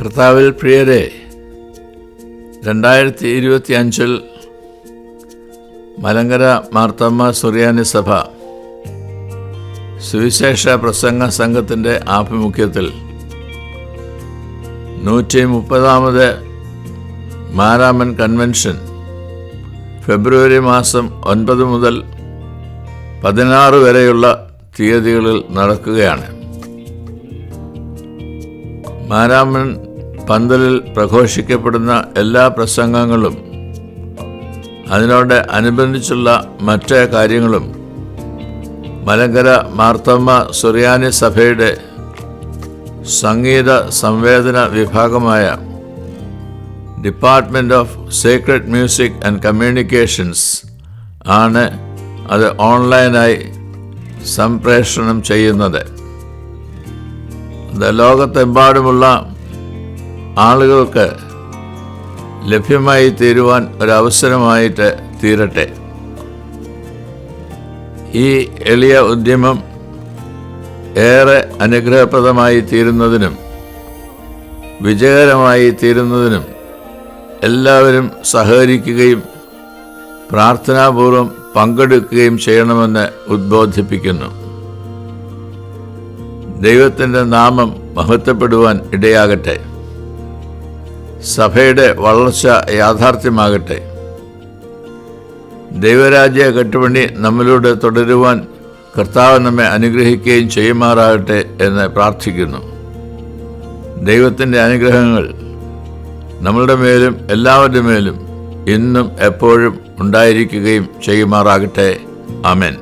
കർത്താവിൽ പ്രിയരെ, 2025 മലങ്കര മാർത്തോമ്മ സുറിയാനി സഭ സുവിശേഷ പ്രസംഗ സംഘത്തിൻ്റെ ആഭിമുഖ്യത്തിൽ 130ാമത് മാരാമൻ കൺവെൻഷൻ ഫെബ്രുവരി മാസം 9 മുതൽ 16 വരെയുള്ള തീയതികളിൽ നടക്കുകയാണ്. മാരാമൻ പന്തലിൽ പ്രഘോഷിക്കപ്പെടുന്ന എല്ലാ പ്രസംഗങ്ങളും അതിനോട് അനുബന്ധിച്ചുള്ള മറ്റ് കാര്യങ്ങളും മലങ്കര മാർത്തോമ്മ സുറിയാനി സഭയുടെ സംഗീത സംവേദന വിഭാഗമായ department of secret music and communications ആണ് അത് ഓൺലൈനായി സംപ്രേഷണം ചെയ്യുന്നത്. അത് ലോകത്തെമ്പാടുമുള്ള ആളുകൾക്ക് ലഭ്യമായി തീരുവാൻ ഒരവസരമായിട്ട് തീരട്ടെ. ഈ എളിയ ഉദ്യമം ഏറെ അനുഗ്രഹപ്രദമായി തീരുന്നതിനും വിജയകരമായി തീരുന്നതിനും എല്ലാവരും സഹകരിക്കുകയും പ്രാർത്ഥനാപൂർവം പങ്കെടുക്കുകയും ചെയ്യണമെന്ന് ഉദ്ബോധിപ്പിക്കുന്നു. ദൈവത്തിൻ്റെ നാമം മഹത്വപ്പെടുവാൻ ഇടയാകട്ടെ. സഭയുടെ വളർച്ച യാഥാർത്ഥ്യമാകട്ടെ. ദൈവരാജ്യ കെട്ടുപണി നമ്മിലൂടെ തുടരുവാൻ കർത്താവ് നമ്മെ അനുഗ്രഹിക്കുകയും ചെയ്യുമാറാകട്ടെ എന്ന് പ്രാർത്ഥിക്കുന്നു. ദൈവത്തിൻ്റെ അനുഗ്രഹങ്ങൾ നമ്മളുടെ മേലും എല്ലാവരുടെ മേലും ഇന്നും എപ്പോഴും ഉണ്ടായിരിക്കുകയും ചെയ്യുമാറാകട്ടെ. ആമേൻ.